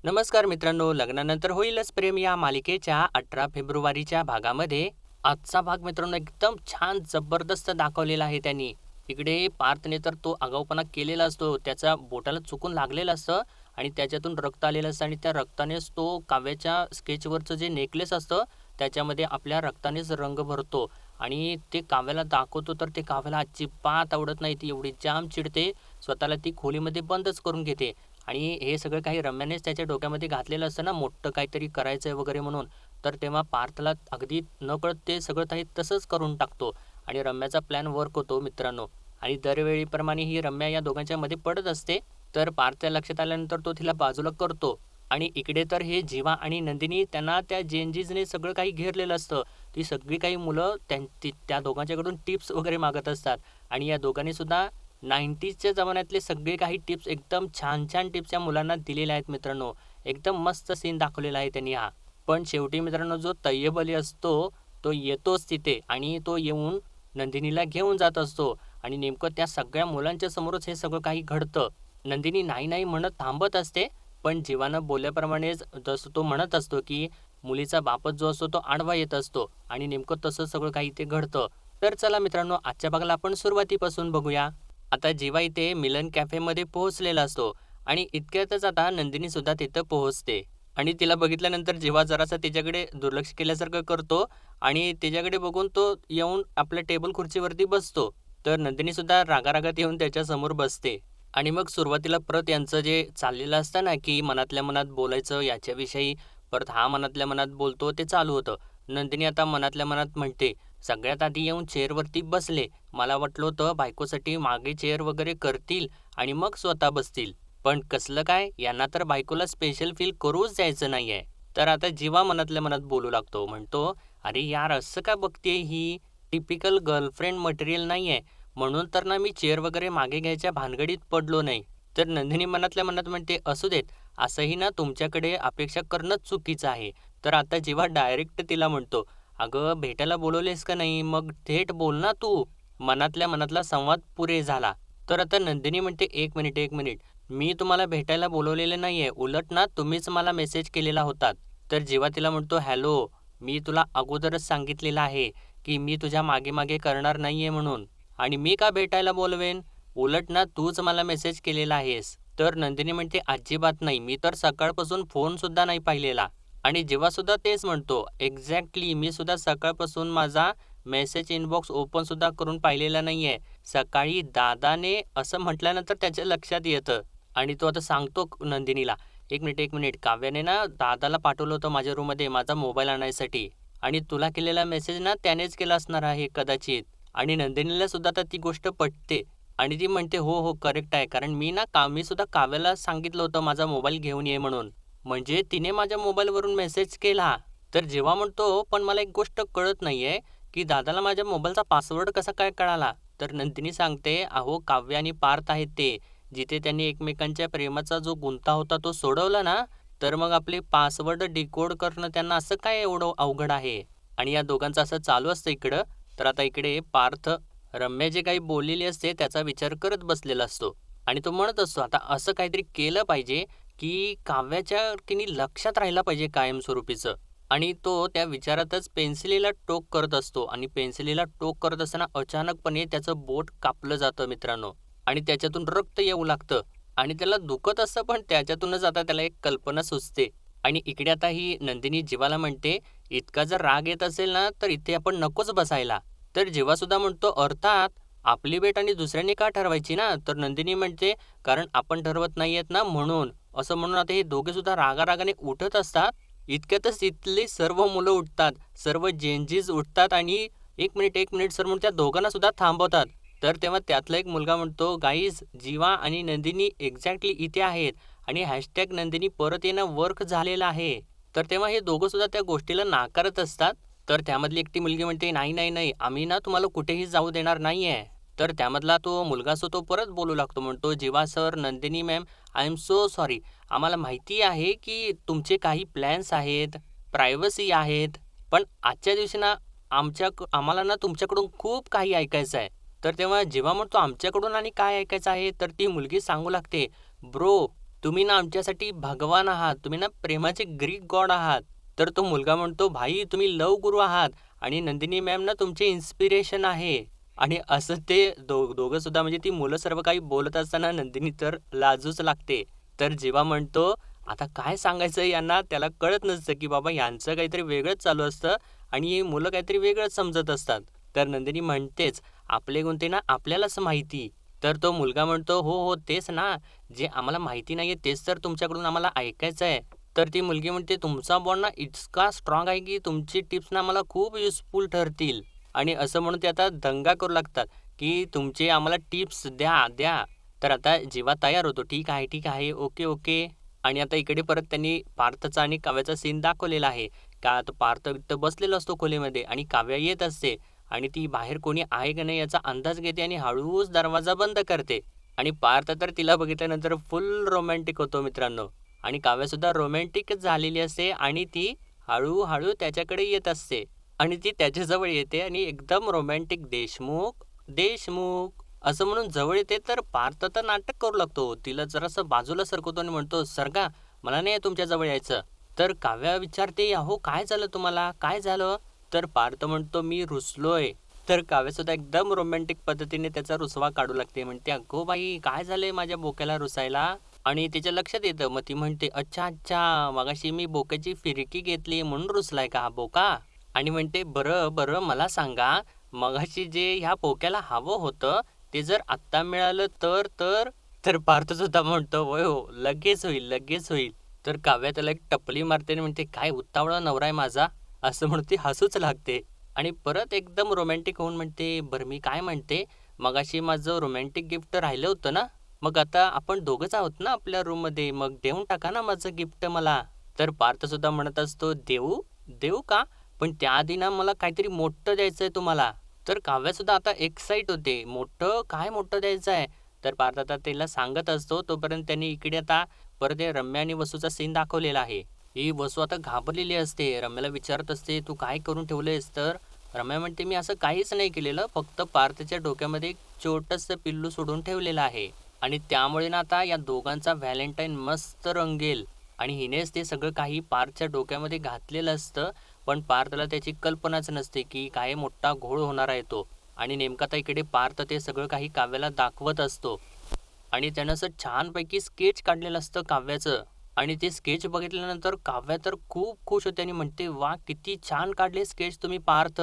नमस्कार मित्रांनो, लग्नानंतर होईलच प्रेम या मालिकेच्या 18 फेब्रुवारीच्या भागामध्ये आजचा भाग मित्रांनो एकदम छान जबरदस्त दाखवलेला आहे त्यांनी. इकडे पार्थने तर तो आगाऊपणा केलेला असतो. त्याच्या बोटाला चुकून लागलेलं असतं आणि त्याच्यातून रक्त आलेलं असतं आणि त्या रक्तानेच तो काव्याच्या स्केचवरचं जे नेकलेस असतं त्याच्यामध्ये आपल्या रक्तानेच रंग भरतो आणि ते काव्याला दाखवतो. तर ते काव्याला अजिबात आवडत नाही. ती एवढी जाम चिडते, स्वतःला ती खोलीमध्ये बंदच करून घेते. आणि हे सगळं काही रम्यानेच त्याच्या डोक्यामध्ये घातलेलं असतं ना, मोठं काहीतरी करायचं आहे वगैरे म्हणून. तर तेव्हा पार्थला अगदी नकळत ते सगळं काही तसंच करून टाकतो आणि रम्याचा प्लॅन वर्क होतो मित्रांनो. आणि दरवेळीप्रमाणे ही रम्या या दोघांच्या मध्ये पडत असते. तर पार्थच्या लक्षात आल्यानंतर तो तिला बाजूला करतो आणि इकडे तर हे जीवा आणि नंदिनी त्यांना त्या जेनजीजने सगळं काही घेरलेलं असतं. ती सगळी काही मुलं त्या दोघांच्याकडून टिप्स वगैरे मागत असतात आणि या दोघांनी सुद्धा 90sच्या जमान्यातले सगळे काही टिप्स एकदम छान छान टिप्स या मुलांना दिलेल्या आहेत मित्रांनो. एकदम मस्त सीन दाखवलेला आहे त्यांनी हा. पण शेवटी मित्रांनो जो तय्यब अली असतो तो येतोच तिथे आणि तो येऊन नंदिनीला घेऊन जात असतो आणि नेमकं त्या सगळ्या मुलांच्या समोरच हे सगळं काही घडतं. नंदिनी नाही नाही म्हणत थांबत असते, पण जीवानं बोलल्याप्रमाणेच जसं तो म्हणत असतो की मुलीचा बापच जो असतो तो आडवा येत असतो आणि नेमकं तसं सगळं काही ते घडतं. तर चला मित्रांनो, आजच्या भागाला आपण सुरुवातीपासून बघूया. आता जेव्हा इथे मिलन कॅफेमध्ये पोहोचलेला असतो आणि इतक्यातच आता नंदिनी सुद्धा तिथं पोहोचते आणि तिला बघितल्यानंतर जेव्हा जरासा तिच्याकडे दुर्लक्ष केल्यासारखं करतो आणि तिच्याकडे बघून तो येऊन आपल्या टेबल खुर्चीवरती बसतो. तर नंदिनी सुद्धा रागारागात येऊन त्याच्यासमोर बसते आणि मग सुरुवातीला परत यांचं जे चाललेलं असतं ना की मनातल्या मनात बोलायचं याच्याविषयी, परत हा मनातल्या मनात बोलतो ते चालू होतं. नंदिनी आता मनातल्या मनात म्हणते, सगळ्यात आधी येऊन चेअरवरती बसले, मला वाटलं होतं बायकोसाठी मागे चेअर वगैरे करतील आणि मग स्वतः बसतील. पण कसलं काय, यांना तर बायकोला स्पेशल फील करूच द्यायचं नाहीये. तर आता जीवा मनातल्या मनात बोलू लागतो. म्हणतो, अरे यार असं का बघते ही? टिपिकल गर्लफ्रेंड मटेरियल नाहीये. म्हणून तर ना मी चेअर वगैरे मागे घ्यायच्या भानगडीत पडलो नाही. तर नंदिनी मनातल्या मनात म्हणते, असू देत. असंही ना तुमच्याकडे अपेक्षा करणंच चुकीचं आहे. तर आता जेव्हा डायरेक्ट तिला म्हणतो, अगं भेटायला बोलवलेस का नाही? मग थेट बोल ना तू. मनातल्या मनातला संवाद पुरे झाला. तर आता नंदिनी म्हणते, एक मिनिट, एक मिनिट. मी तुम्हाला भेटायला बोलवलेलं नाहीये. उलट ना तुम्हीच मला मेसेज केलेला होतात. तर जेव्हा तिला म्हणतो, हॅलो, मी तुला अगोदरच सांगितलेलं आहे की मी तुझ्या मागे मागे करणार नाहीये म्हणून. आणि मी का भेटायला बोलवेन? उलट ना तूच मला मेसेज केलेला आहेस. तर नंदिनी म्हणते, अजिबात नाही. मी तर सकाळपासून फोन सुद्धा नाही पाहिलेला. आणि जेव्हा सुद्धा तेच म्हणतो, एक्झॅक्टली मी सुद्धा सकाळपासून माझा मेसेज इनबॉक्स ओपन सुद्धा करून पाहिलेला नाहीये. सकाळी दादाने असं म्हटल्यानंतर त्याच्या लक्षात येतं आणि तो आता सांगतो नंदिनीला, एक मिनिट, एक मिनिट. काव्याने ना दादाला पाठवलं होतं माझ्या रूममध्ये माझा मोबाईल आणायसाठी आणि तुला केलेला मेसेज ना त्यानेच केला असणार आहे कदाचित. आणि नंदिनीला सुद्धा आता ती गोष्ट पटते आणि ती म्हणते, हो हो करेक्ट आहे. कारण मी सुद्धा काव्याला सांगितलं होतं माझा मोबाईल घेऊन ये म्हणून. म्हणजे तिने माझ्या मोबाईलवरून मेसेज केला. तर जेव्हा म्हणतो, पण मला एक गोष्ट कळत नाहीये की दादाला माझ्या मोबाईलचा पासवर्ड कसा काय कळाला? तर नंदिनी सांगते, अहो काव्य आणि पार्थ आहेत ते. जिथे त्यांनी एकमेकांच्या प्रेमाचा जो गुंता होता तो सोडवला ना, तर मग आपले पासवर्ड डिकोड करणं त्यांना असं काय एवढं अवघड आहे? आणि या दोघांचं असं चालू असतं इकडं. तर आता इकडे पार्थ रम्या जे काही बोललेली असते त्याचा विचार करत बसलेला असतो आणि तो म्हणत असतो, आता असं काहीतरी केलं पाहिजे की काव्याच्या की लक्षात राहिला पाहिजे कायमस्वरूपीचं. आणि तो त्या विचारातच पेन्सिलीला टोक करत असतो आणि पेन्सिलीला टोक करत असताना अचानकपणे त्याचं बोट कापलं जातं मित्रांनो आणि त्याच्यातून रक्त येऊ लागतं आणि त्याला दुखत असतं, पण त्याच्यातूनच आता त्याला एक कल्पना सुचते. आणि इकडे आता ही नंदिनी जीवाला म्हणते, इतका जर राग येत असेल ना तर इथे आपण नकोच बसायला. तर जेव्हा सुद्धा म्हणतो, अर्थात आपली भेट आणि दुसऱ्यांनी का ठरवायची ना? तर नंदिनी म्हणते, कारण आपण ठरवत नाहीयेत ना म्हणून. असं म्हणून आता हे दोघे सुद्धा रागारागाने उठत असतात. इतक्यातच इथली सर्व मुलं उठतात, सर्व जेनजीज उठतात आणि एक मिनिट, एक मिनिट सर म्हणून त्या दोघांना सुद्धा थांबवतात. तर तेव्हा त्यातला एक मुलगा म्हणतो, गाईज जीवा आणि नंदिनी एक्झॅक्टली इथे आहेत आणि हॅशटॅग नंदिनी परत येणं वर्क झालेलं आहे. तर तेव्हा हे दोघं सुद्धा त्या गोष्टीला नाकारत असतात. तर त्यामधली एकटी मुलगी म्हणते, नाही नाही नाही, आम्ही ना तुम्हाला कुठेही जाऊ देणार नाहीये. तर त्यामधला तो मुलगा असतो तो परत बोलू लागतो, म्हणतो, Jeeva sir, Nandini ma'am, I am so sorry. आम्हाला माहिती आहे की तुमचे काही प्लॅन्स आहेत, प्रायव्हसी आहेत, पण आजच्या दिवशी ना आम्हाला ना तुमच्याकडून खूप काही ऐकायचं आहे. तर तेव्हा जेव्हा म्हणतो आमच्याकडून आणि काय ऐकायचं आहे, तर ती मुलगी सांगू लागते, ब्रो, तुम्ही ना आमच्यासाठी भगवान आहात. तुम्ही ना प्रेमाचे ग्रीक गॉड आहात. तर तो मुलगा म्हणतो, "भाई तुम्ही लव गुरू आहात आणि नंदिनी मॅम ना तुमचे इन्स्पिरेशन आहे." आणि असं ते दोघं सुद्धा म्हणजे ती मुलं सर्व काही बोलत असताना नंदिनी तर लाजूच लागते. तर जेव्हा म्हणतो, आता काय सांगायचं यांना त्याला कळत नसतं, की बाबा यांचं काहीतरी वेगळंच चालू असतं आणि ही मुलं काहीतरी वेगळंच समजत असतात. तर नंदिनी म्हणतेच, "आपले गुण ते ना आपल्यालाच माहिती." तर तो मुलगा म्हणतो, "हो, हो, तेच ना. जे आम्हाला माहिती नाहीये तेच तर तुमच्याकडून आम्हाला ऐकायचं आहे." तर ती मुलगी म्हणते, "तुमचा बॉन्ड ना इतका स्ट्राँग आहे, की तुमची टिप्स ना मला खूप युजफुल ठरतील." आणि असं म्हणून ते आता दंगा करू लागतात, की "तुमचे आम्हाला टिप्स द्या, द्या." तर आता जीवा तयार होतो, "ठीक आहे, ठीक आहे. Okay, okay." आणि आता इकडे परत त्यांनी पार्थचा आणि काव्याचा सीन दाखवलेला आहे. का तो पार्थ इथं बसलेला असतो खोलीमध्ये आणि काव्या येत असते आणि ती बाहेर कोणी आहे का नाही याचा अंदाज घेते आणि हळूच दरवाजा बंद करते. आणि पार्थ तर तिला बघितल्यानंतर फुल रोमॅन्टिक होतो मित्रांनो. आणि काव्यासुद्धा रोमॅन्टिकच झालेली असते आणि ती हळू त्याच्याकडे येत असते. आणि ती त्याच्याजवळ येते आणि एकदम रोमॅन्टिक "देशमुख, देशमुख" असं म्हणून जवळ येते तर पार्थ तर नाटक करू लागतो. तिला जरासं बाजूला सरकवतो आणि म्हणतो, "सरका, मला नाही तुमच्या जवळ यायचं." तर काव्या विचारते, "अहो काय झालं तुम्हाला? काय झालं?" तर पार्थ म्हणतो, "मी रुसलोय." तर काव्यासुद्धा एकदम रोमॅन्टिक पद्धतीने त्याचा रुसवा काढू लागते. म्हणते, "अगो बाई, काय झालंय माझ्या बोक्याला रुसायला?" आणि तिच्या लक्षात येतं. मग ती म्हणते, "अच्छा, अच्छा, मगाशी मी बोक्याची फिरकी घेतली म्हणून रुसलाय का हा बोका?" आणि म्हणते, "बरं, बरं, मला सांगा, मगाशी जे ह्या बोक्याला हवं होतं, ते जर आत्ता मिळालं तर?" तर पार्थसुद्धा म्हणतो, "होय हो, लगेच होईल, लगेच होईल." तर काव्या त्याला एक टपली मारते आणि म्हणते, "काय उतावळा नवरा आहे माझा." असं म्हणून ती हसूच लागते. आणि परत एकदम रोमॅन्टिक होऊन म्हणते, "बरं मी काय म्हणते, मगाशी माझं रोमॅन्टिक गिफ्ट राहिलं होतं ना, मग आता आपण दोघंच आहोत ना आपल्या रूममध्ये, मग देऊन टाका ना माझं गिफ्ट मला." तर पार्थसुद्धा म्हणत असतो, "देऊ? देऊ का? पण त्याआधी ना मला काहीतरी मोठं द्यायचंय तुम्हाला." तर काव्यासुद्धा आता एक्साईट होते. "मोठं? काय मोठं द्यायचं आहे?" तर पार्थ आता तिला सांगत असतो. तोपर्यंत त्यांनी इकडे आता परत हे रम्या आणि वसूचा सीन दाखवलेला आहे. ही वसू आता घाबरलेली असते. रम्याला विचारत असते, "तू काय करून ठेवलंयस?" तर रम्या म्हणते, "मी असं काहीच नाही केलेलं. फक्त पार्थच्या डोक्यामध्ये एक छोटंसं पिल्लू सोडून ठेवलेलं आहे." आणि त्यामुळे ना आता या दोघांचा व्हॅलेंटाईन मस्त रंगेल. आणि हिनेच ते सगळं काही पार्थच्या डोक्यामध्ये घातलेलं असतं. पण पार्थला त्याची कल्पनाच नसते, की काय मोठा घोळ होणार आहे तो. आणि नेमका आता इकडे पार्थ ते सगळं काही काव्याला दाखवत असतो. आणि त्यानं असं छानपैकी स्केच काढलेलं असतं काव्याचं. आणि ते स्केच बघितल्यानंतर काव्या तर खूप खुश होते आणि म्हणते, "वा, किती छान काढले स्केच तुम्ही पार्थ."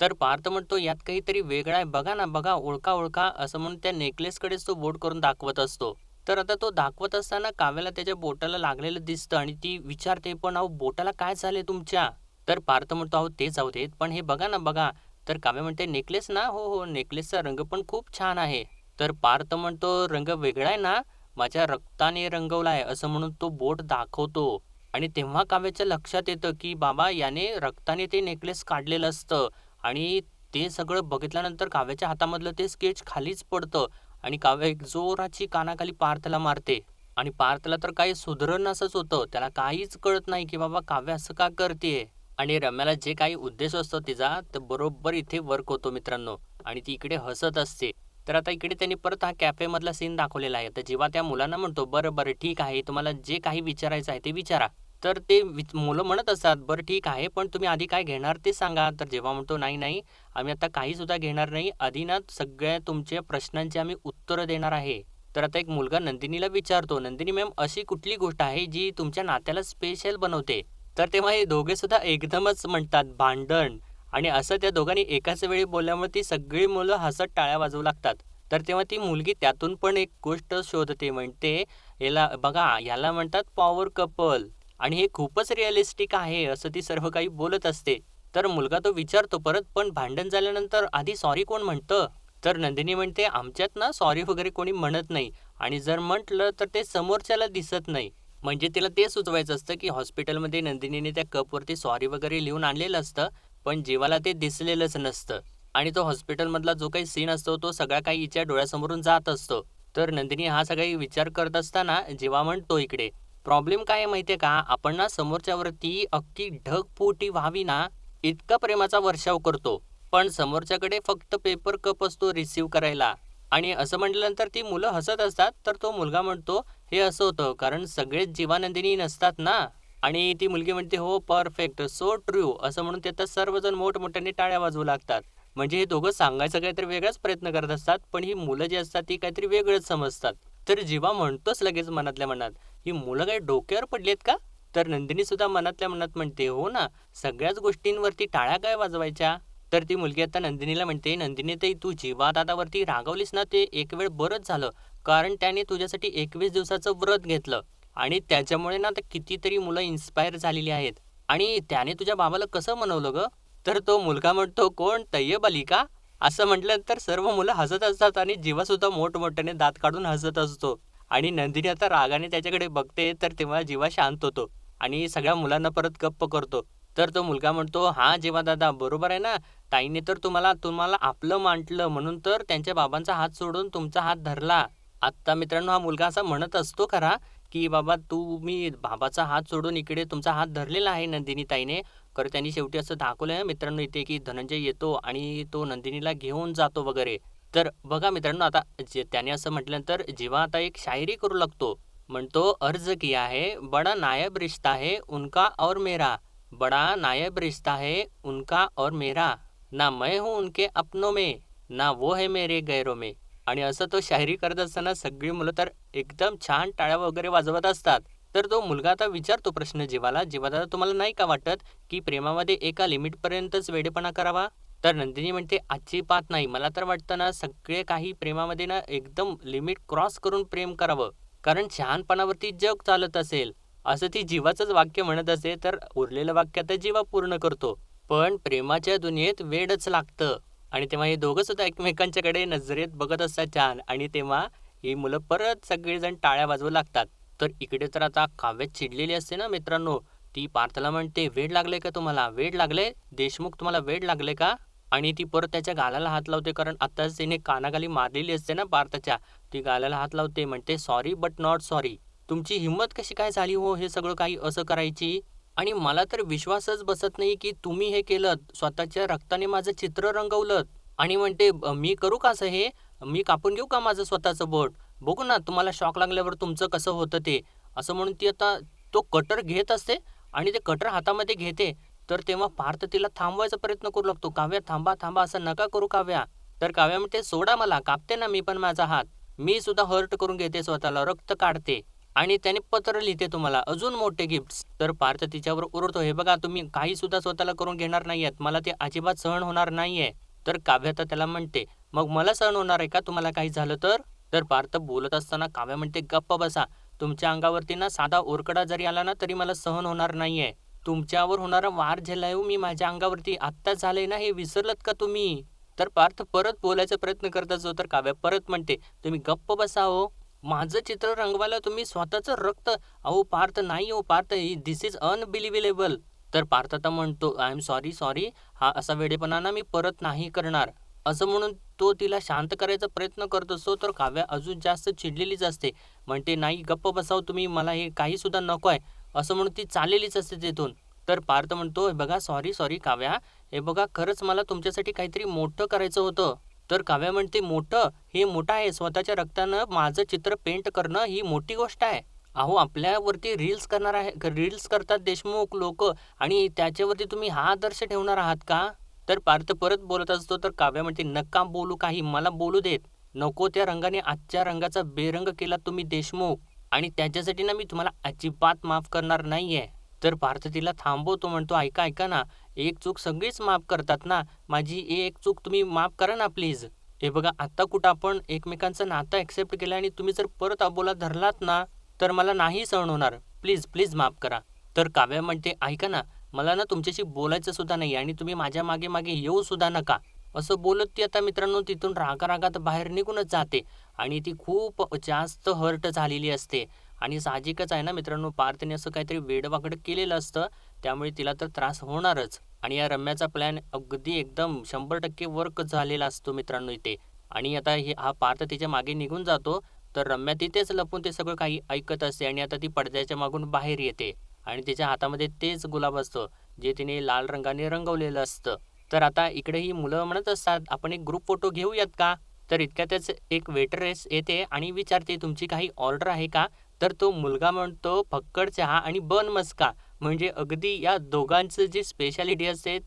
तर पार्थ म्हणतो, "यात काहीतरी वेगळं आहे. बघा ना, बघा, ओळखा, ओळखा." असं म्हणून त्या नेकलेसकडेच तो बोट करून दाखवत असतो. तर आता तो दाखवत असताना काव्याला त्याच्या बोटाला लागलेलं दिसतं आणि ती विचारते, "पण अहो बोटाला काय झालंय तुमच्या?" तर पार्थ म्हणतो, "अहो ते जाऊ देत, पण हे बघा ना, बघा." तर काव्या म्हणते, "नेकलेस ना? हो, हो, नेकलेसचा रंग पण खूप छान आहे." तर पार्थ म्हणतो, "रंग वेगळा आहे ना? माझ्या रक्ताने रंगवला आहे." असं म्हणून तो बोट दाखवतो. आणि तेव्हा काव्याच्या लक्षात येतं, की बाबा याने रक्ताने ते नेकलेस काढलेलं असतं. आणि ते सगळं बघितल्यानंतर काव्याच्या हातामधलं ते स्केच खालीच पडतं आणि काव्या एक जोराची कानाखाली पार्थला मारते. आणि पार्थला तर काही सुधरणसंच होतं. त्याला काहीच कळत नाही, की बाबा काव्या असं का करतीये? आणि रम्याला जे काही उद्देश असतो तिचा, तर बरोबर इथे वर्क होतो मित्रांनो. आणि ती इकडे हसत असते. तर आता इकडे त्यांनी परत हा कॅफेमधला सीन दाखवलेला आहे. तर जेव्हा त्या मुलांना म्हणतो, "बरं, बरं, ठीक आहे. तुम्हाला जे काही विचारायचं आहे ते विचारा." तर ते मुलं म्हणत असतात, "बरं ठीक आहे, पण तुम्ही आधी काय घेणार ते सांगा." तर जेव्हा म्हणतो, "नाही, नाही, आम्ही आता काहीसुद्धा घेणार नाही. आधी ना सगळ्या तुमच्या प्रश्नांची आम्ही उत्तरं देणार आहे." तर आता एक मुलगा नंदिनीला विचारतो, "नंदिनी मॅम, अशी कुठली गोष्ट आहे जी तुमच्या नात्याला स्पेशल बनवते?" तर तेव्हा हे दोघेसुद्धा एकदमच म्हणतात, "भांडण." आणि असं त्या दोघांनी एकाच वेळी बोलल्यामुळे ती सगळी मुलं हसत टाळ्या वाजवू लागतात. तर तेव्हा ती मुलगी त्यातून पण एक गोष्ट शोधते. म्हणते, "याला बघा, याला म्हणतात पॉवर कपल आणि हे खूपच रिअलिस्टिक आहे." असं ती सर्व काही बोलत असते. तर मुलगा तो विचारतो परत, "पण भांडण झाल्यानंतर आधी सॉरी कोण म्हणतं?" तर नंदिनी म्हणते, "आमच्यात ना सॉरी वगैरे कोणी म्हणत नाही आणि जर म्हटलं तर ते समोरच्याला दिसत नाही." म्हणजे तिला ते सुचवायचं असतं, की हॉस्पिटलमध्ये नंदिनीने त्या कपवरती सॉरी वगैरे लिहून आणलेलं असतं, पण जीवाला ते दिसलेलंच नसतं. आणि तो हॉस्पिटलमधला जो काही सीन असतो, तो सगळा काही हिच्या डोळ्यासमोरून जात असतो. तर नंदिनी हा सगळा विचार करत असताना जेव्हा म्हणतो इकडे, "प्रॉब्लेम काय आहे माहिती आहे का? आपण ना समोरच्यावरती अख्खी ढगफुटी व्हावी ना, इतका प्रेमाचा वर्षाव करतो. पण समोरच्याकडे फक्त पेपर कप असतो रिसीव्ह करायला." आणि असं म्हटल्यानंतर ती मुलं हसत असतात. तर तो मुलगा म्हणतो, हे असं होतं कारण सगळेच जीवानंदिनी नसतात ना. आणि ती मुलगी म्हणते, "हो, परफेक्ट, सो ट्रू" असं म्हणून ते तर सर्वजण मोठमोठ्याने टाळ्या वाजवू लागतात. म्हणजे हे दोघं सांगायचा काहीतरी वेगळाच प्रयत्न करत असतात, पण ही मुलं जी असतात ती काहीतरी वेगळंच समजतात. तर जीवा म्हणतोच लगेच मनातल्या मनात, "ही मुलं काही डोक्यावर पडलीत का?" तर नंदिनी सुद्धा मनातल्या मनात म्हणते, "हो ना, सगळ्याच गोष्टींवरती टाळ्या काय वाजवायच्या?" तर ती मुलगी आता नंदिनीला म्हणते, "नंदिनीताई, तू जीवा दादावरती रागावलीस ना, ते एक वेळ बरंच झालं. कारण त्याने तुझ्यासाठी 21 दिवसाचं व्रत घेतलं आणि त्याच्यामुळे ना आता कितीतरी मुलं इन्स्पायर झालेली आहेत. आणि त्याने तुझ्या बाबाला कसं मनवलं गं?" तर तो मुलगा म्हणतो, "कोण? तय्यब अली का?" असं म्हटल्यानंतर सर्व मुलं हसत असतात आणि जीवासुद्धा मोठमोठ्याने दात काढून हसत असतो. आणि नंदिनी आता रागाने त्याच्याकडे बघते, तर तेव्हा जीवा शांत होतो आणि सगळ्या मुलांना परत गप्प करतो. तर तो मुलगा म्हणतो, "हां, जीवा दादा, बरोबर आहे ना. ताईने तर तुम्हाला तुम्हाला आपलं मानलं म्हणून तर त्यांच्या बाबांचा हात सोडून तुमचा हात धरला." आत्ता मित्रांनो हा मुलगा असा म्हणत असतो खरा, की "बाबा तुम्ही बाबाचा हात सोडून इकडे तुमचा हात धरलेला आहे नंदिनी ताईने." खरं त्यांनी शेवटी असं दाखवलंय मित्रांनो इथे, की धनंजय येतो आणि तो नंदिनीला घेऊन जातो वगैरे. तर बघा मित्रांनो आता जे त्याने असं म्हटल्यानंतर जेव्हा आता एक शायरी करू लागतो. म्हणतो, "अर्ज किया है, बडा नायाब रिश्ता है उनका और मेरा. बडा नायाब रिश्ता है उनका और मेरा. ना मैं हूँ उनके अपनों में, ना वो है मेरे गैरों में." आणि असं तो शायरी करत असताना सगळी मुलं तर एकदम छान टाळ्या वगैरे वाजवत असतात. तर तो मुलगा आता विचारतो प्रश्न जीवाला, "जीवा दादा, तुम्हाला नाही का वाटत, की प्रेमामध्ये एका लिमिटपर्यंतच वेडेपणा करावा?" तर नंदिनी म्हणते, "अजिबात नाही. मला तर वाटतं ना, सगळे काही प्रेमामध्ये ना एकदम लिमिट क्रॉस करून प्रेम करावं. कारण शहाणपणावरती जग चालत असेल." असं ती जीवाचंच वाक्य म्हणत असते, तर उरलेलं वाक्य आता जीवा पूर्ण करतो. "पण प्रेमाच्या दुनियेत वेडच लागतं." आणि तेव्हा हे दोघं सुद्धा एकमेकांच्याकडे नजरेत बघत असतात छान आणि तेव्हा ही मुलं परत सगळेजण टाळ्या वाजवू लागतात. तर इकडे तर आता काव्य चिडलेली असते ना मित्रांनो, ती पार्थला म्हणते, "वेड लागलंय का तुम्हाला? वेड लागलंय? देशमुख तुम्हाला वेड लागलंय का?" आणि ती परत त्याच्या गालाला हात लावते कारण आत्ताच तिने कानाखाली मारलेली असते ना पार्थच्या. ती गालाला हात लावते म्हणते, "सॉरी बट नॉट सॉरी. तुमची हिंमत कशी काय झाली हो हे सगळं काही असं करायची? आणि मला तर विश्वासच बसत नाही की तुम्ही हे केलंत. स्वतःच्या रक्ताने माझं चित्र रंगवलंत." आणि म्हणते, मी करू का असं हे? मी कापून घेऊ का माझं स्वतःचं बोट? बघू ना तुम्हाला शॉक लागल्यावर तुमचं कसं होतं ते." असं म्हणून ती आता तो कटर घेत असते आणि ते कटर हातामध्ये घेते. तर तेव्हा पार्थ तिला थांबवायचा प्रयत्न करू लागतो. "काव्या, थांबा, थांबा, असं नका करू काव्या." तर काव्या म्हणते, "सोडा मला, कापते ना मी पण माझा हात. मी सुद्धा हर्ट करून घेते स्वतःला, रक्त काढते आणि त्याने पत्र लिहिते तुम्हाला, अजून मोठे गिफ्ट्स." तर पार्थ तिच्यावर ओरडतो, "हे बघा, तुम्ही काही सुद्धा स्वतःला करून घेणार नाहीयेत. मला ते अजिबात सहन होणार नाहीये." तर काव्या तर त्याला म्हणते, "मग मला सहन होणार आहे का तुम्हाला काही झालं तर?" तर पार्थ बोलत असताना काव्या म्हणते, "गप्प बसा. तुमच्या अंगावरती ना साधा ओरकडा जरी आला ना तरी मला सहन होणार नाहीये. तुमच्यावर होणारा वार झेललाय हो मी माझ्या अंगावरती. आत्ताच झालंय ना हे, विसरलत का तुम्ही?" तर पार्थ परत बोलायचा प्रयत्न करत असतो तर काव्या परत म्हणते, "तुम्ही गप्प बसा हो. माझं चित्र रंगवायला तुम्ही स्वतःचं रक्त." "अहो पार्थ, नाही हो पार्थ, धिस इज अनबिलिव्हेबल." तर पार्थ आता म्हणतो, "आय एम सॉरी, सॉरी. हा असा वेडेपणा ना मी परत नाही करणार." असं म्हणून तो तिला शांत करायचा प्रयत्न करत असतो, तर काव्या अजून जास्त चिडलेलीच असते. म्हणते, "नाही, गप्प बसावं तुम्ही. मला हे काही सुद्धा नको आहे." असं म्हणून ती चाललेलीच असते तिथून. तर पार्थ म्हणतो, "हे बघा, सॉरी, सॉरी काव्या. हे बघा, खरंच मला तुमच्यासाठी काहीतरी मोठं करायचं होतं." तर काव्या म्हणते, "मोठं? हे मोठं आहे. स्वतःच्या रक्तानं माझं चित्र पेंट करणं ही मोठी गोष्ट आहे. अहो, आपल्यावरती रील्स करतात देशमुख लोकं आणि त्याच्यावरती तुम्ही हा आदर्श ठेवणार आहात का?" तर पार्थ परत बोलत असतो, तर काव्या म्हणते, "नका बोलू काही, मला बोलू देत. नको त्या रंगाने आजच्या रंगाचा बेरंग केला तुम्ही देशमुख आणि त्याच्यासाठी ना मी तुम्हाला अजिबात माफ करणार नाहीये." तर पार्थ तिला थांबवतो, म्हणतो, "ऐका, ऐका ना. एक चूक सगळीच माफ करतात ना. माझी एक चूक तुम्ही माफ करा ना प्लीज. हे बघा, आता कुठं आपण एकमेकांचं नातं ॲक्सेप्ट केलं आणि तुम्ही जर परत अबोला धरलात ना, तर मला नाही सहन होणार. प्लीज, प्लीज माफ करा." तर काव्या म्हणते, "ऐका ना, मला ना तुमच्याशी बोलायचं सुद्धा नाही आणि तुम्ही माझ्या मागे-मागे येऊ सुद्धा नका." असं बोलत ती आता मित्रांनो तिथून रागा-रागात बाहेर निघूनच जाते आणि ती खूप जास्त हर्ट झालेली असते आणि साहजिकच आहे ना मित्रांनो, पार्थने असं काहीतरी वेडं-वाकडं केलेलं असतं, त्यामुळे तिला तर त्रास होणारच. आणि या रम्याचा प्लॅन अगदी एकदम 100% वर्क झालेला असतो मित्रांनो इथे. आणि आता हा पार्थ तिच्या मागे निघून जातो, तर रम्या तिथेच लपून ते सगळं काही ऐकत असते आणि आता ती पडद्याच्या मागून बाहेर येते आणि तिच्या हातामध्ये तेच गुलाब असतं, जे तिने लाल रंगाने रंगवलेलं असतं. तर आता इकडे ही मुलं म्हणत असतात, "आपण एक ग्रुप फोटो घेऊयात का?" तर इतक्यातच एक वेटरेस येते आणि विचारते, "तुमची काही ऑर्डर आहे का?" तर तो मुलगा म्हणतो फक्कड चहा आणि बन मस्का. म्हणजे अगदी या दोघांचं जी स्पेशालिटी असते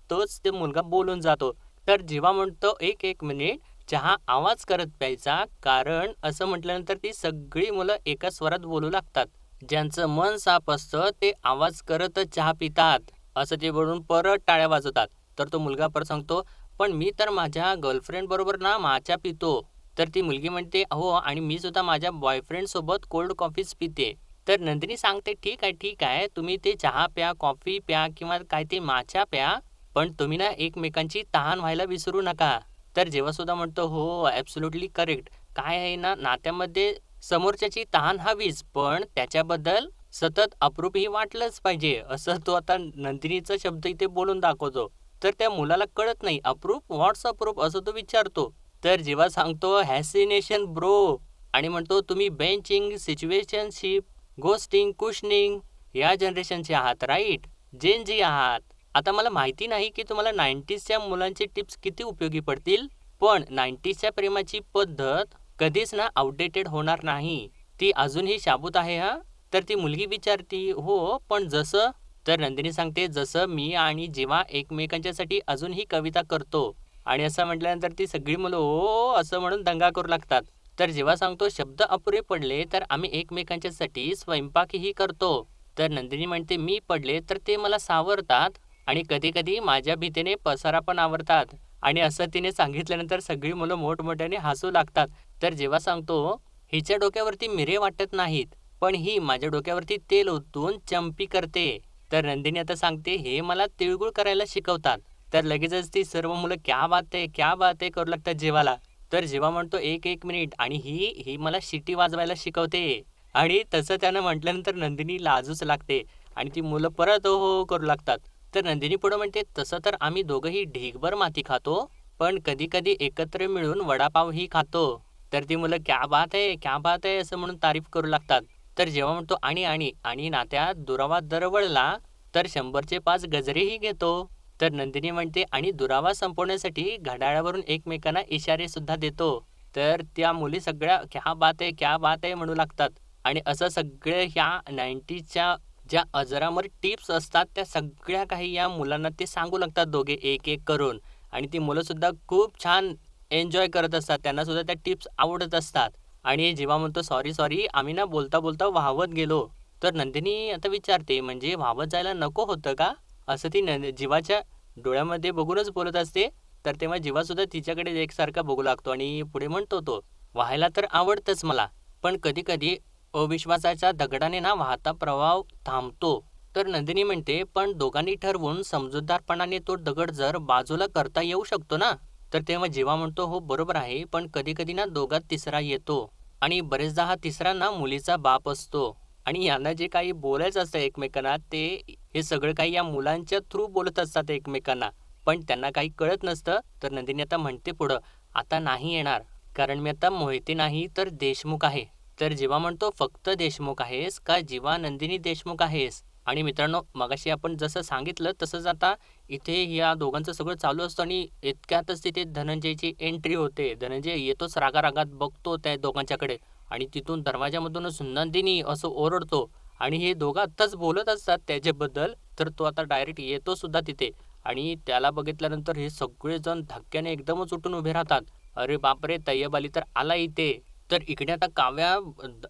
तोच ते मुलगा बोलून जातो. तर जेव्हा म्हणतो, "एक एक मिनिट चहा आवाज करत प्यायचा." कारण असं म्हटल्यानंतर ती सगळी मुलं एका स्वरात बोलू लागतात. ज्यांचं मन साफ असतं ते आवाज करतच चहा पितात. असं ते बोलून परत टाळ्या वाजवतात. तर तो मुलगा परत सांगतो, "पण मी तर माझ्या गर्लफ्रेंडबरोबर ना माचा पितो." तर ती मुलगी म्हणते, "हो आणि मी सुद्धा माझ्या बॉयफ्रेंडसोबत कोल्ड कॉफीच पिते." तर नंदिनी सांगते, "ठीक आहे, ठीक आहे. तुम्ही ते चहा प्या, कॉफी प्या किंवा काय ते माचा प्या. पण तुम्ही ना एकमेकांची तहान व्हायला विसरू नका." तर जेव्हा सुद्धा म्हणतो, "हो, ॲब्सोल्युटली करेक्ट. काय आहे ना, नात्यामध्ये समोरच्याची तहान हवीच, पण त्याच्याबद्दल सतत अप्रूपही वाटलंच पाहिजे." असं तो आता नंदिनीचा शब्द इथे बोलून दाखवतो. तर त्या मुलाला कळत नाही, "अप्रूप? व्हॉट्स अप्रूप?" असं तो विचारतो. तर जेव्हा सांगतो, "हॅसिनेशन ब्रो." आणि म्हणतो, "तुम्ही बेंचिंग, सिच्युएशनशिप, घोस्टिंग, कुशनिंग या जनरेशनचे आहात, राईट? जेन झी आहात." आता मला माहिती नाही की तुम्हाला 90sच्या मुलांचे टिप्स किती उपयोगी पडतील, पण 90sच्या प्रेमाची पद्धत कधीच ना आउटडेटेड होणार नाही. ती अजूनही शाबूत आहे हां. तर ती मुलगी विचारती, "हो, पण जसं?" तर नंदिनी सांगते, "जसं मी आणि जेव्हा एकमेकांच्यासाठी अजूनही कविता करतो." आणि असं म्हटल्यानंतर ती सगळी मुलं "ओ" असं म्हणून दंगा करू लागतात. तर जेव्हा सांगतो, "शब्द अपुरे पडले तर आम्ही एकमेकांच्यासाठी स्वयंपाकही करतो." तर नंदिनी म्हणते, "मी पडले तर ते मला सावरतात आणि कधी-कधी माझ्या भीतीने पसारा पण आवरतात." आणि असं तिने सांगितल्यानंतर सगळी मुलं मोठमोठ्याने हसू लागतात. तर जेव्हा सांगतो, "हिच्या डोक्यावरती मिरे वाटत नाहीत, पण ही माझ्या डोक्यावरती तेल ओतून चंपी करते." तर नंदिनी आता सांगते, "हे मला तिळगुळ करायला शिकवतात." तर लगेचच ती सर्व मुलं "क्या बात है! क्या बात है!" करू लागतात जेवायला. तर जेव्हा म्हणतो, "एक एक मिनिट आणि ही ही मला शिटी वाजवायला शिकवते." आणि तसं त्यानं म्हटल्यानंतर नंदिनी लाजूच लागते आणि ती मुलं परत "हो, हो" करू लागतात. तर नंदिनी पुढे म्हणते, "तसं तर आम्ही दोघंही ढीगभर माती खातो, पण कधी-कधी एकत्र मिळून वडापावही खातो." तर ती मुलं "क्या बात है! क्या बात है!" असं म्हणून तारीफ करू लागतात. तर जेव्हा म्हणतो, "आणि नात्यात दुरावा दरवळला तर 100चे 5 गजरेही घेतो." तर नंदिनी म्हणते, "आणि दुरावा संपवण्यासाठी घड्याळावरून एकमेकांना इशारे सुद्धा देतो." तर त्या मुली सगळ्या "क्या बात है! क्या बात है!" म्हणू लागतात. आणि असं सगळं ह्या 90sच्या ज्या अजरामर टिप्स असतात, त्या सगळ्या काही या मुलांना ते सांगू लागतात दोघे एक-एक करून. आणि ती मुलंसुद्धा खूप छान एन्जॉय करत असतात. त्यांना सुद्धा त्या टिप्स आवडत असतात. आणि जेव्हा म्हणतो, "सॉरी, सॉरी, आम्ही ना बोलता-बोलता वाहवत गेलो." तर नंदिनी आता विचारते, "म्हणजे वाहवत जायला नको होतं का?" असं ती जीवाच्या डोळ्यामध्ये बघूनच बोलत असते. तर तेव्हा जीवासुद्धा तिच्याकडे एकसारखा बघू लागतो आणि पुढे म्हणतो तो, "व्हायला तर आवडतंच मला, पण कधी-कधी अविश्वासाच्या दगडाने ना वाहता प्रवाह थांबतो." तर नंदिनी म्हणते, "पण दोघांनी ठरवून समजूतदारपणाने तो दगड जर बाजूला करता येऊ शकतो ना?" तर तेव्हा जीवा म्हणतो, "हो बरोबर आहे, पण कधी-कधी ना दोघात तिसरा येतो आणि बरेचदा हा तिसरा ना मुलीचा बाप असतो आणि यांना जे काही बोलायचं असतं एकमेकांना ते हे सगळं काही या मुलांच्या थ्रू बोलत असतात एकमेकांना. पण त्यांना काही कळत नसतं. तर नंदिनी आता म्हणते पुढं, "आता नाही येणार, कारण मी आता मोहिते नाही तर देशमुख आहे." तर जीवा म्हणतो, "फक्त देशमुख आहेस का जीवा नंदिनी देशमुख आहेस?" आणि मित्रांनो, मगाशी आपण जसं सांगितलं तसंच आता इथे या दोघांचं सगळं चालू असतं आणि इतक्यातच तिथे धनंजयची एंट्री होते. धनंजय येतोच रागा-रागात बघतो त्या दोघांच्याकडे आणि तिथून दरवाजामधूनच "नंदिनी" असं ओरडतो आणि हे दोघं आत्ताच बोलत असतात त्याच्याबद्दल. तर तो आता डायरेक्ट येतो सुद्धा तिथे आणि त्याला बघितल्यानंतर हे सगळेजण धक्क्याने एकदमच उठून उभे राहतात. "अरे बापरे! तय्यब अली तर आला इथे." तर इकडे आता काव्या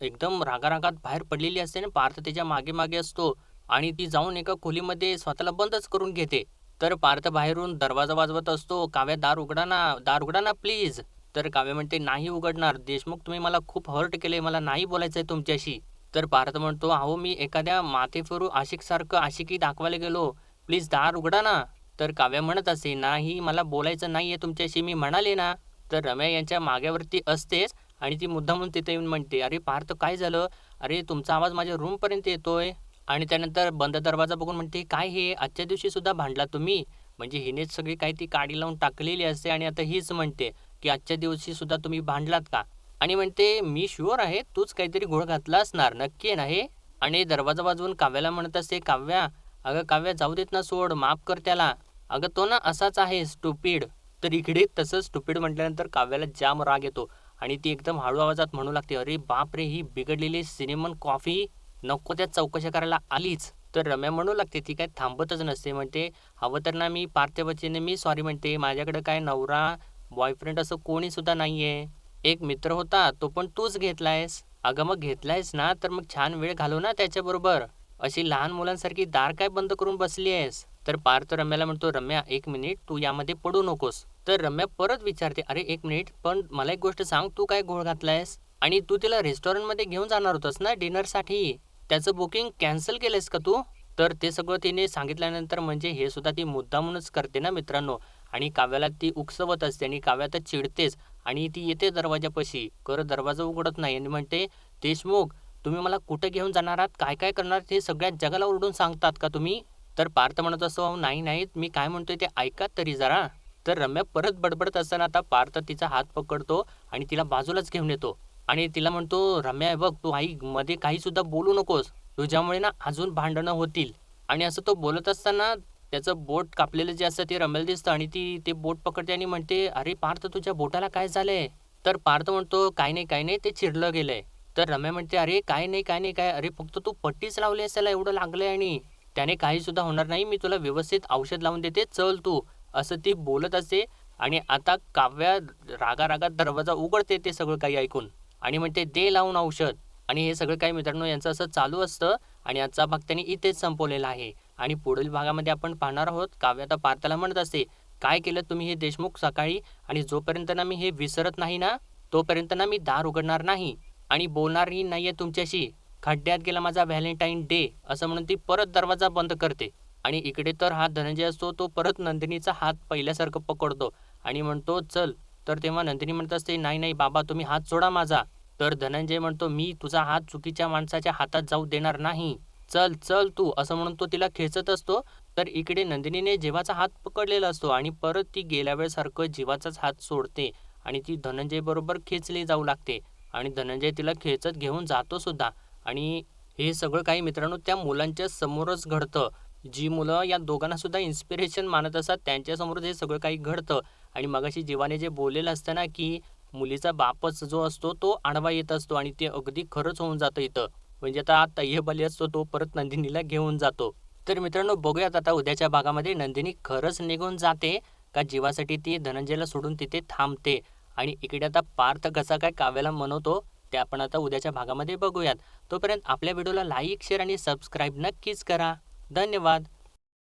एकदम रागा-रागात बाहेर पडलेली असते ना, पार्थ तिच्या मागे-मागे असतो आणि ती जाऊन एका खोलीमध्ये स्वतःला बंदच करून घेते. तर पार्थ बाहेरून दरवाजा वाजवत असतो, "काव्या दार उघडा ना प्लीज." तर काव्या म्हणते, "नाही उघडणार. देशमुख तुम्ही मला खूप हर्ट केले. मला नाही बोलायचंय तुमच्याशी." तर पार्थ म्हणतो, "अहो मी एखाद्या माथेफिरू आशिकसारखं आशिकी दाखवायला गेलो. प्लीज दार उघडा ना." तर काव्या म्हणत असते, "नाही मला बोलायचं नाहीये तुमच्याशी मी म्हणाले ना." तर रम्या यांच्या माग्यावरती असतेच आणि ती मुद्दामून तिथे येऊन म्हणते, "अरे पार्थ काय झालं? अरे तुमचा आवाज माझ्या रूमपर्यंत येतोय." आणि त्यानंतर बंद दरवाजा बघून म्हणते, "काय हे आजच्या दिवशी सुद्धा भांडला तुम्ही?" म्हणजे हिनेच सगळी काही ती काडी लावून टाकलेली असते आणि आता हीच म्हणते, की "आजच्या दिवशी सुद्धा तुम्ही भांडलात का?" आणि म्हणते, "मी शुअर आहे तूच काहीतरी घोळ घातला असणार. नक्की आहे ना हे?" आणि दरवाजा वाजवून काव्याला म्हणत असते, "काव्या, अगं काव्या जाऊ देत ना सोड, माफ कर त्याला. अगं तो ना असाच आहे स्टुपिड." तर इकडे तसं स्टुपिड म्हटल्यानंतर काव्याला जाम राग येतो आणि ती एकदम हळू आवाजात म्हणू लागते, अरे बापरे, ही बिघडलेली सिनेमन कॉफी नको त्या चौकशा करायला आलीच. तर रम्या म्हणू लागते, ती काय थांबतच नसते. म्हणते, हवं तर ना मी पार्थच्या मी सॉरी म्हणते. माझ्याकडे काय नवरा, बॉयफ्रेंड असं कोणी सुद्धा नाहीये. एक मित्र होता, तो पण तूच घेतलायस. अगं मग घेतलायस ना, तर मग छान वेळ घालव ना त्याच्याबरोबर. अशी लहान मुलांसारखी दार काय बंद करून बसली आहेस? तर पार्थ रम्याला म्हणतो, रम्या एक मिनिट, तू यामध्ये पडू नकोस. तर रम्या परत विचारते, अरे एक मिनिट, पण मला एक गोष्ट सांग, तू काय घोळ घातलायस? आणि तू तिला रेस्टॉरंटमध्ये घेऊन जाणार होतास ना डिनरसाठी, त्याचं बुकिंग कॅन्सल केलंयस का तू? तर ते सगळं तिने सांगितल्यानंतर म्हणजे हे सुद्धा ती मुद्दामूनच करते ना मित्रांनो. आणि काव्याला ती उकसवत असते आणि काव्या तर चिडतेच. आणि ती येते दरवाजापाशी, दरवाजा उघडत नाही आणि म्हणते, देशमुख, तुम्ही मला कुठे घेऊन जाणार आहात, काय काय करणार हे सगळ्या जगाला ओरडून सांगतात का तुम्ही? तर पार्थ म्हणत असतो, "अहो, नाही नाही, मी काय म्हणतोय ते ऐका तरी जरा." तर रम्या परत बडबडत असताना आता पार्थ तिचा हात पकडतो आणि तिला बाजूलाच घेऊन येतो आणि तिला म्हणतो, रम्या हे बघ, तू ऐक, मध्ये काही सुद्धा बोलू नकोस, तुझ्यामुळे ना अजून भांडणं होतील. आणि असं तो बोलत असताना त्याचं बोट कापलेलं जे असतं ते रम्याला दिसतं आणि ती ते बोट पकडते आणि म्हणते, अरे पार्थ, तुझ्या बोटाला काय झालंय? तर पार्थ म्हणतो, काय नाही काय नाही, ते चिरलं गेलंय. तर रम्या म्हणते, अरे काय नाही काय नाही काय, अरे फक्त तू पट्टीच लावली असेल, एवढं लागलंय आणि त्याने काही सुद्धा होणार नाही, मी तुला व्यवस्थित औषध लावून देते, चल तू. असं ती बोलत असते आणि आता काव्या रागारागात दरवाजा उघडते ते सगळं काही ऐकून आणि म्हणते, दे लावून औषध. आणि हे सगळं काही मित्रांनो यांचं असं चालू असतं आणि आजचा भाग त्यांनी इथेच संपवलेला आहे. आणि पुढील भागामध्ये आपण पाहणार आहोत, काव्या आता पार्थला म्हणत असते, काय केलं तुम्ही हे देशमुख सकाळी, आणि जोपर्यंत ना मी हे विसरत नाही ना, तोपर्यंत ना मी दार उघडणार नाही आणि बोलणारही नाहीये तुमच्याशी. खड्ड्यात गेला माझा व्हॅलेंटाईन डे, असं म्हणून ती परत दरवाजा बंद करते. आणि इकडे तर हा धनंजय असतो, तो परत नंदिनीचा हात पहिल्यासारखं पकडतो आणि म्हणतो, चल. तर तेव्हा नंदिनी म्हणत असते, नाही नाही बाबा, तुम्ही हात सोडा माझा. तर धनंजय म्हणतो, मी तुझा हात चुकीच्या माणसाच्या हातात जाऊ देणार नाही, चल चल तू, असं म्हणून तो तिला खेचत असतो. तर इकडे नंदिनीने जीवाचा हात पकडलेला असतो आणि परत ती गेल्या वेळेसारखं जीवाचाच हात सोडते आणि ती धनंजय बरोबर खेचली जाऊ लागते आणि धनंजय तिला खेचत घेऊन जातो सुद्धा. आणि हे सगळं काही मित्रांनो त्या मुलांच्या समोरच घडतं. जी मुलं या दोघांना सुद्धा इन्स्पिरेशन मानत असतात त्यांच्यासमोरच हे सगळं काही घडतं. आणि मगाशी जीवाने जे बोललेलं असतं ना, की मुलीचा बापच जो असतो तो आडवा येत असतो आणि ते अगदी खरंच होऊन जातं इथं. म्हणजे आता तय्यब अली असतो, तो परत नंदिनीला घेऊन जातो. तर मित्रांनो बघूयात आता उद्याच्या भागामध्ये नंदिनी खरंच निघून जाते का जीवासाठी ती धनंजयला सोडून तिथे थांबते. आणि इकडे आता पार्थ कसा काय काव्याला मनवतो ते आपण आता उद्याच्या भागामध्ये बघूयात. तोपर्यंत आपल्या व्हिडिओला लाईक, शेअर आणि सबस्क्राईब नक्कीच करा. धन्यवाद.